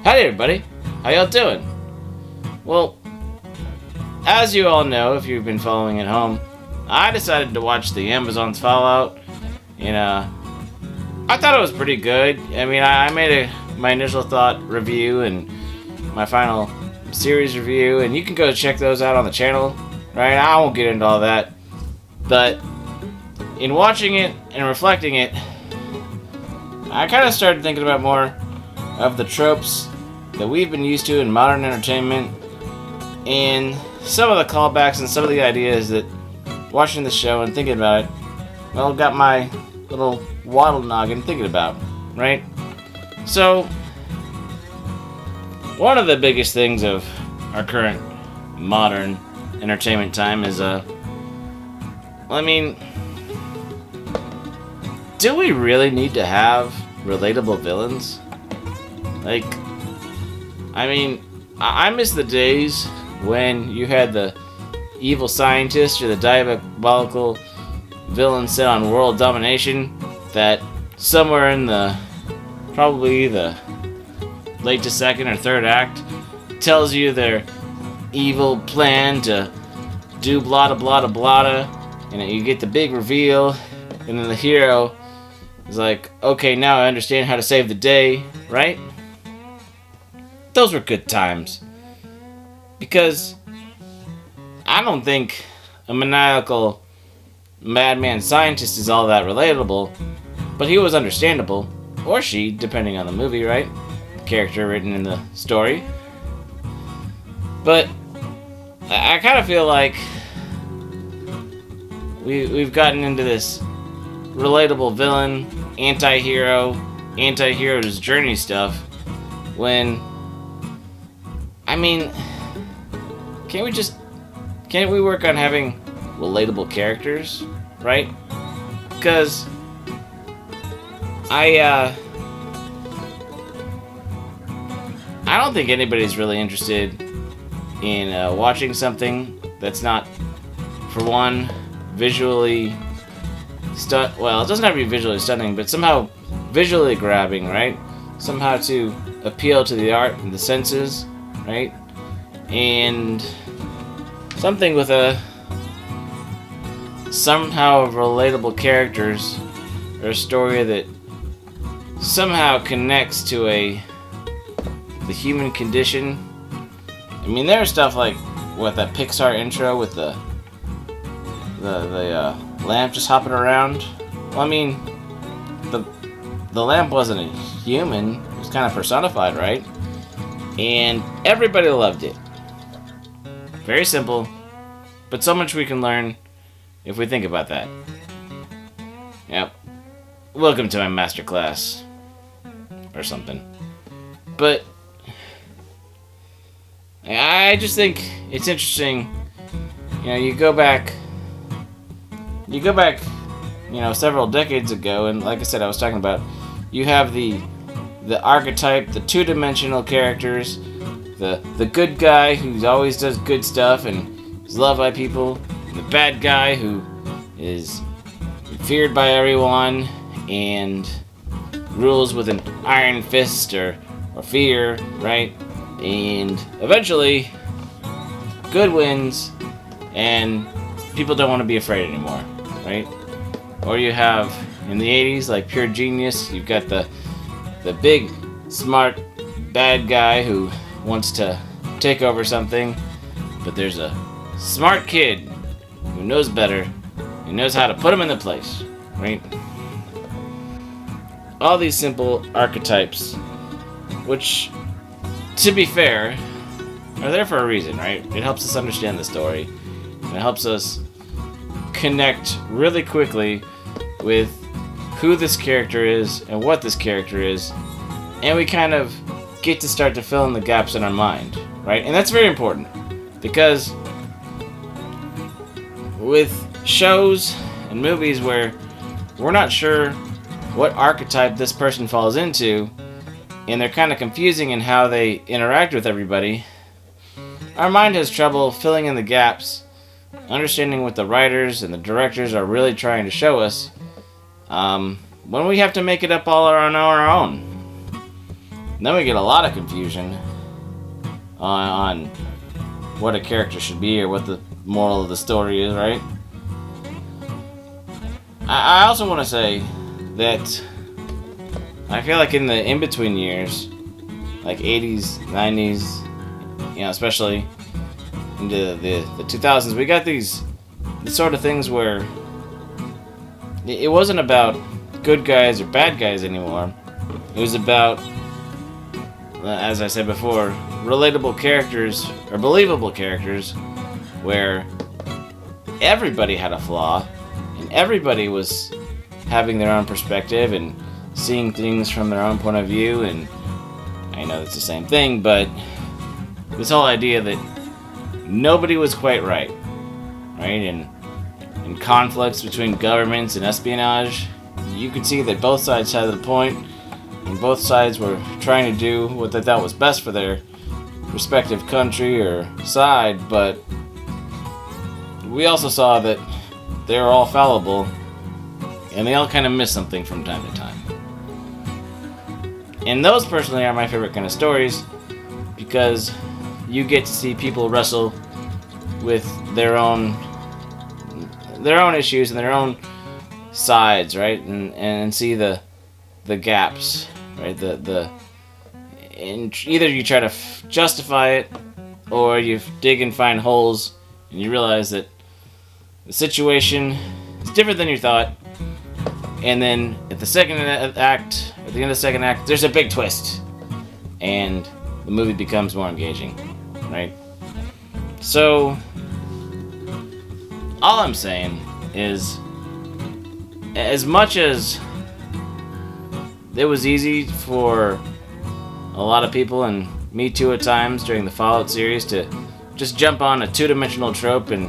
Howdy everybody, how y'all doing? Well, as you all know, if you've been following at home, I decided to watch the Amazon's Fallout, and I thought it was pretty good. I mean, I made my initial thought review and my final series review, and you can go check those out on the channel, right? I won't get into all that, but in watching it and reflecting it, I kind of started thinking about more of the tropes that we've been used to in modern entertainment, and some of the callbacks and some of the ideas that watching the show and thinking about it, well, got my little waddle noggin thinking about, right? So, one of the biggest things of our current modern entertainment time is, do we really need to have relatable villains? I miss the days when you had the evil scientist or the diabolical villain set on world domination that somewhere in probably the late to second or third act tells you their evil plan to do blada blada blada, and you get the big reveal, and then the hero is like, okay, now I understand how to save the day, right? Those were good times. Because I don't think a maniacal madman scientist is all that relatable, but he was understandable, or she, depending on the movie, right? The character written in the story. But I kind of feel like we've gotten into this relatable villain, anti-hero's journey stuff, when, can't we work on having relatable characters, right? Because I don't think anybody's really interested in watching something that's not, for one, visually well, it doesn't have to be visually stunning, but somehow visually grabbing, right? Somehow to appeal to the art and the senses, right? And something with somehow relatable characters, or a story that somehow connects to the human condition. I mean, there's stuff like that Pixar intro with the lamp just hopping around. Well, I mean, the lamp wasn't a human; it was kind of personified, right? And everybody loved it. Very simple, but so much we can learn if we think about that. Yep. Welcome to my masterclass. Or something. But I just think it's interesting. You go back, several decades ago, and like I said, I was talking about, you have the archetype, the two-dimensional characters, the good guy who always does good stuff and is loved by people, and the bad guy who is feared by everyone and rules with an iron fist or fear, right? And eventually, good wins, and people don't want to be afraid anymore, right? Or you have, in the 80s, like Pure Genius, you've got the big, smart, bad guy who wants to take over something, but there's a smart kid who knows better, who knows how to put him in the place, right? All these simple archetypes, which, to be fair, are there for a reason, right? It helps us understand the story, and it helps us connect really quickly with who this character is and what this character is, and we kind of get to start to fill in the gaps in our mind, right? And that's very important, because with shows and movies where we're not sure what archetype this person falls into, and they're kind of confusing in how they interact with everybody, our mind has trouble filling in the gaps, understanding what the writers and the directors are really trying to show us, when we have to make it up all on our own. And then we get a lot of confusion on what a character should be or what the moral of the story is, right? I also want to say that I feel like in the in-between years, like 80s, 90s, especially into the 2000s, we got these sort of things where it wasn't about good guys or bad guys anymore. It was about, as I said before, relatable characters or believable characters where everybody had a flaw and everybody was having their own perspective and seeing things from their own point of view. And I know it's the same thing, but this whole idea that nobody was quite right? And conflicts between governments and espionage, you could see that both sides had the point, and both sides were trying to do what they thought was best for their respective country or side, but we also saw that they were all fallible, and they all kind of miss something from time to time. And those personally are my favorite kind of stories, because you get to see people wrestle with their own issues and their own sides, right? And see the gaps, right? And either you try to justify it, or you dig and find holes, and you realize that the situation is different than you thought. And then at the end of the second act, there's a big twist, and the movie becomes more engaging, right? So all I'm saying is, as much as it was easy for a lot of people, and me too at times during the Fallout series, to just jump on a two-dimensional trope and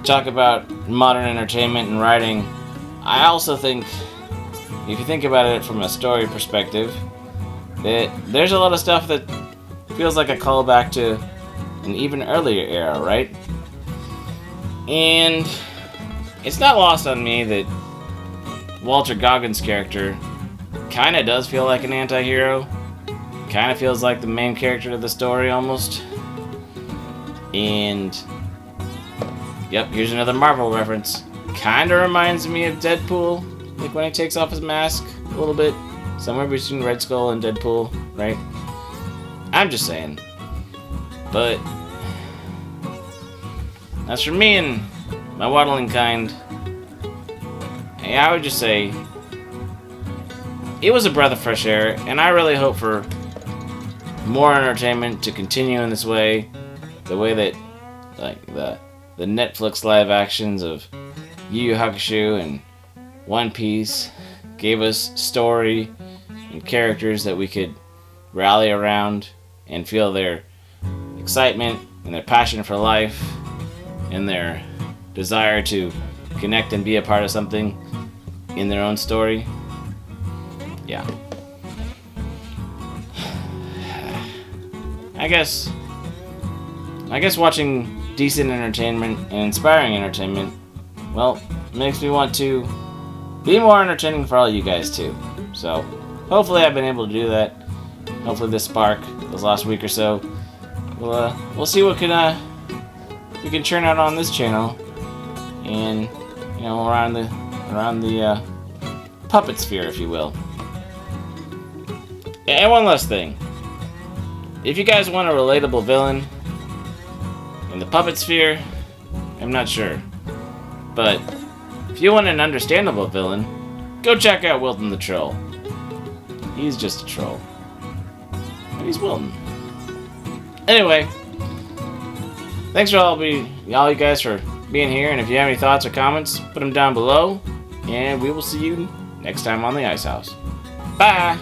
talk about modern entertainment and writing, I also think, if you think about it from a story perspective, that there's a lot of stuff that feels like a callback to an even earlier era, right? And it's not lost on me that Walter Goggins' character kind of does feel like an anti-hero. Kind of feels like the main character of the story, almost. And yep, here's another Marvel reference. Kind of reminds me of Deadpool, like when he takes off his mask a little bit. Somewhere between Red Skull and Deadpool, right? I'm just saying. But as for me and my waddling kind, I would just say it was a breath of fresh air, and I really hope for more entertainment to continue in this way, the way that, like, the Netflix live actions of Yu Yu Hakusho and One Piece gave us story and characters that we could rally around and feel their excitement and their passion for life and their desire to connect and be a part of something in their own story. Yeah. I guess watching decent entertainment and inspiring entertainment, well, makes me want to be more entertaining for all you guys too. So, hopefully I've been able to do that. Hopefully this spark, this last week or so, we'll see what we can churn out on this channel, and around the puppet sphere, if you will. And one last thing. If you guys want a relatable villain in the puppet sphere, I'm not sure. But if you want an understandable villain, go check out Wilton the Troll. He's just a troll. But he's Wilton. Anyway, thanks for all you guys for being here, and if you have any thoughts or comments, put them down below, and we will see you next time on the Ice House. Bye!